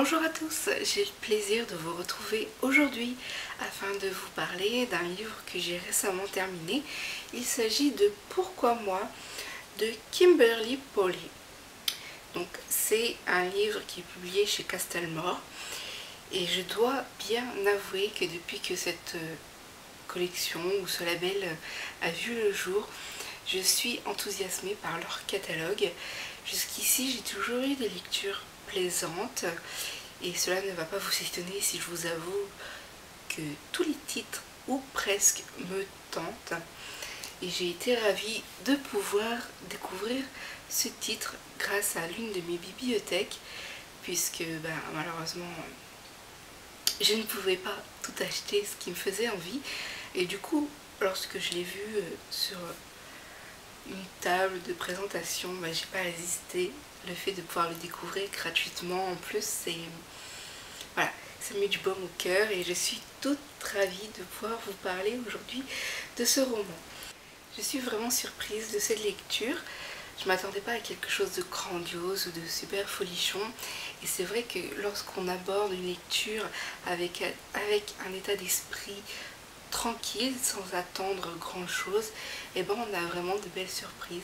Bonjour à tous, j'ai le plaisir de vous retrouver aujourd'hui afin de vous parler d'un livre que j'ai récemment terminé. Il s'agit de Pourquoi moi de Kimberly Polly. Donc c'est un livre qui est publié chez Castelmore et je dois bien avouer que depuis que cette collection ou ce label a vu le jour, je suis enthousiasmée par leur catalogue. Jusqu'ici j'ai toujours eu des lectures plaisantes et cela ne va pas vous étonner si je vous avoue que tous les titres ou presque me tentent et j'ai été ravie de pouvoir découvrir ce titre grâce à l'une de mes bibliothèques puisque malheureusement je ne pouvais pas tout acheter ce qui me faisait envie et du coup lorsque je l'ai vu sur une table de présentation, j'ai pas hésité. Le fait de pouvoir le découvrir gratuitement en plus, voilà, ça me met du baume au cœur et je suis toute ravie de pouvoir vous parler aujourd'hui de ce roman. Je suis vraiment surprise de cette lecture. Je ne m'attendais pas à quelque chose de grandiose ou de super folichon et c'est vrai que lorsqu'on aborde une lecture avec un état d'esprit tranquille, sans attendre grand chose, et on a vraiment de belles surprises.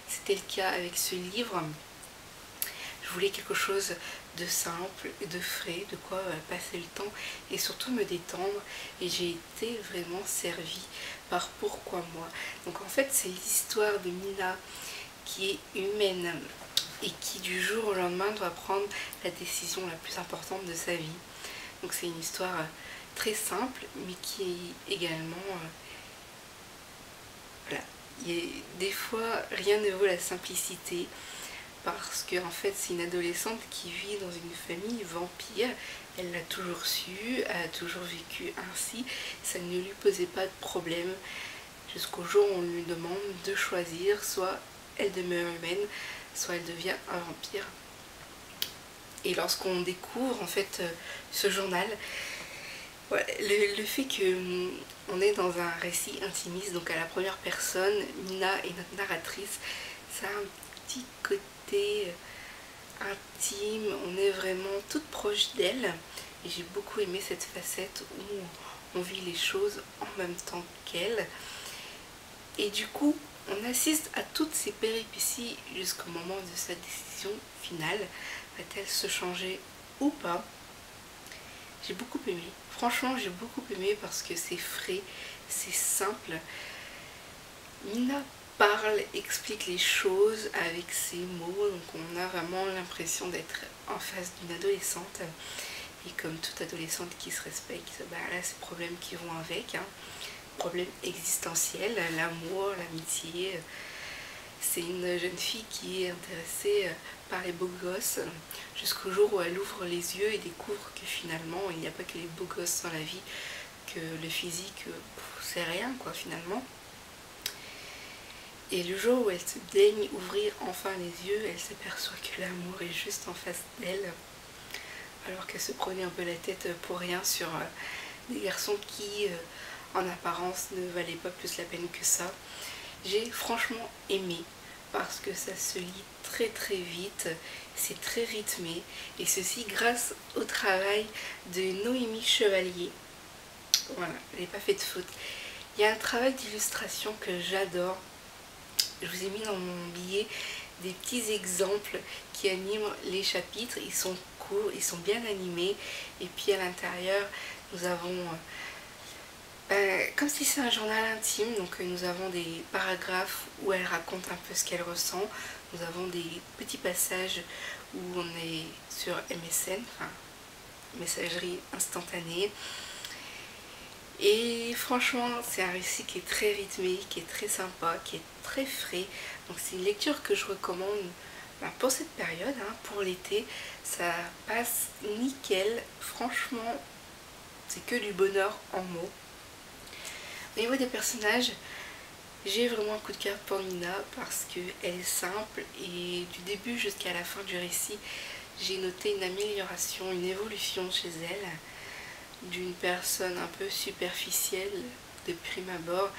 C'était le cas avec ce livre. Je voulais quelque chose de simple, de frais, de quoi passer le temps et surtout me détendre et j'ai été vraiment servie par Pourquoi moi. Donc en fait c'est l'histoire de Mina qui est humaine et qui du jour au lendemain doit prendre la décision la plus importante de sa vie. Donc c'est une histoire très simple mais qui est également voilà, des fois rien ne vaut la simplicité parce que en fait c'est une adolescente qui vit dans une famille vampire, elle l'a toujours su, elle a toujours vécu ainsi, ça ne lui posait pas de problème jusqu'au jour où on lui demande de choisir, soit elle demeure humaine, soit elle devient un vampire. Et lorsqu'on découvre en fait ce journal, ouais, le fait qu'on est dans un récit intimiste, donc à la première personne, Mina est notre narratrice, ça a un petit côté intime, on est vraiment toute proche d'elle et j'ai beaucoup aimé cette facette où on vit les choses en même temps qu'elle et du coup on assiste à toutes ces péripéties jusqu'au moment de sa décision finale. Va-t-elle se changer ou pas? J'ai beaucoup aimé, franchement j'ai beaucoup aimé parce que c'est frais, c'est simple. Mina parle, explique les choses avec ses mots, donc on a vraiment l'impression d'être en face d'une adolescente. Et comme toute adolescente qui se respecte, elle a ces problèmes qui vont avec, problèmes existentiels, l'amour, l'amitié. C'est une jeune fille qui est intéressée par les beaux gosses jusqu'au jour où elle ouvre les yeux et découvre que finalement il n'y a pas que les beaux gosses dans la vie, que le physique c'est rien quoi finalement. Et le jour où elle se daigne ouvrir enfin les yeux, elle s'aperçoit que l'amour est juste en face d'elle alors qu'elle se prenait un peu la tête pour rien sur des garçons qui en apparence ne valaient pas plus la peine que ça. J'ai franchement aimé parce que ça se lit très très vite, c'est très rythmé et ceci grâce au travail de Noémie Chevalier. Voilà, elle n'a pas fait de faute. Il y a un travail d'illustration que j'adore. Je vous ai mis dans mon billet des petits exemples qui animent les chapitres. Ils sont courts, ils sont bien animés et puis à l'intérieur nous avons comme si c'est un journal intime, donc nous avons des paragraphes où elle raconte un peu ce qu'elle ressent. Nous avons des petits passages où on est sur MSN, enfin messagerie instantanée. Et franchement, c'est un récit qui est très rythmé, qui est très sympa, qui est très frais. Donc c'est une lecture que je recommande pour cette période, pour l'été. Ça passe nickel, franchement, c'est que du bonheur en mots. Au niveau des personnages, j'ai vraiment un coup de cœur pour Mina parce qu'elle est simple et du début jusqu'à la fin du récit, j'ai noté une amélioration, une évolution chez elle. D'une personne un peu superficielle de prime abord,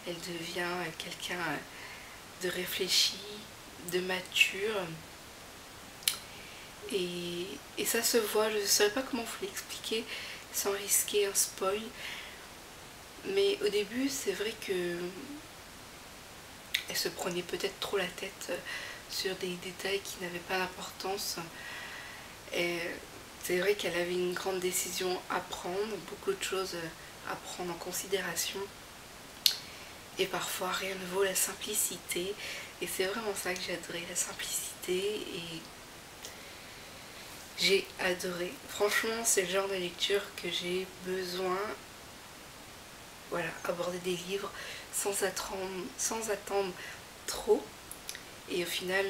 elle devient quelqu'un de réfléchi, de mature. Et ça se voit. Je ne saurais pas comment vous l'expliquer sans risquer un spoil. Mais au début, c'est vrai que elle se prenait peut-être trop la tête sur des détails qui n'avaient pas d'importance. Et c'est vrai qu'elle avait une grande décision à prendre, beaucoup de choses à prendre en considération. Et parfois, rien ne vaut la simplicité. Et c'est vraiment ça que j'ai adoré, la simplicité. Et j'ai adoré. Franchement, c'est le genre de lecture que j'ai besoin. Voilà, aborder des livres sans attendre trop. Et au final,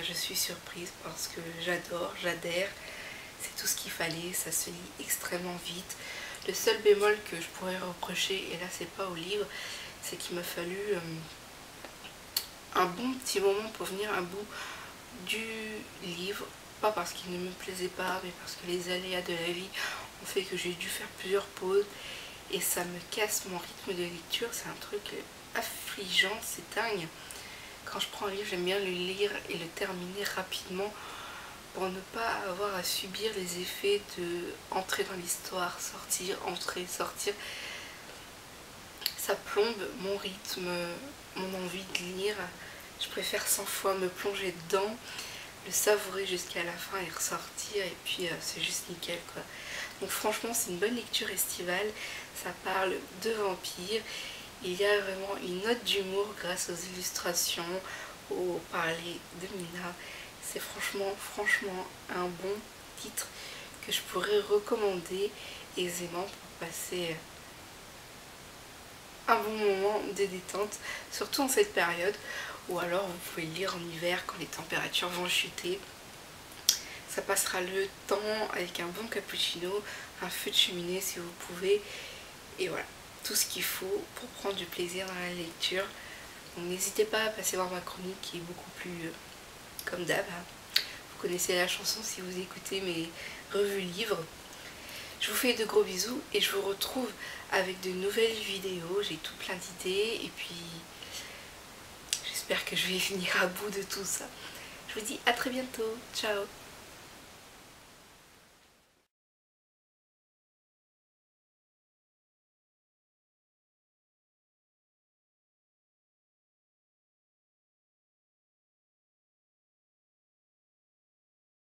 je suis surprise parce que j'adore, j'adhère. C'est tout ce qu'il fallait, ça se lit extrêmement vite. Le seul bémol que je pourrais reprocher, et là c'est pas au livre, c'est qu'il m'a fallu un bon petit moment pour venir à bout du livre. Pas parce qu'il ne me plaisait pas, mais parce que les aléas de la vie ont fait que j'ai dû faire plusieurs pauses. Et ça me casse mon rythme de lecture, c'est un truc affligeant, c'est dingue. Quand je prends un livre, j'aime bien le lire et le terminer rapidement pour ne pas avoir à subir les effets de entrer dans l'histoire, sortir, entrer, sortir. Ça plombe mon rythme, mon envie de lire. Je préfère 100 fois me plonger dedans, le savourer jusqu'à la fin et ressortir, et puis c'est juste nickel quoi. Donc franchement c'est une bonne lecture estivale, ça parle de vampires, il y a vraiment une note d'humour grâce aux illustrations, au parler de Mina. C'est franchement un bon titre que je pourrais recommander aisément pour passer un bon moment de détente, surtout en cette période, ou alors vous pouvez le lire en hiver quand les températures vont chuter. Ça passera le temps avec un bon cappuccino, un feu de cheminée si vous pouvez, et voilà, tout ce qu'il faut pour prendre du plaisir dans la lecture. Donc n'hésitez pas à passer voir ma chronique qui est beaucoup plus comme d'hab. Vous connaissez la chanson si vous écoutez mes revues livres. Je vous fais de gros bisous et je vous retrouve avec de nouvelles vidéos. J'ai tout plein d'idées et puis j'espère que je vais venir à bout de tout ça. Je vous dis à très bientôt. Ciao.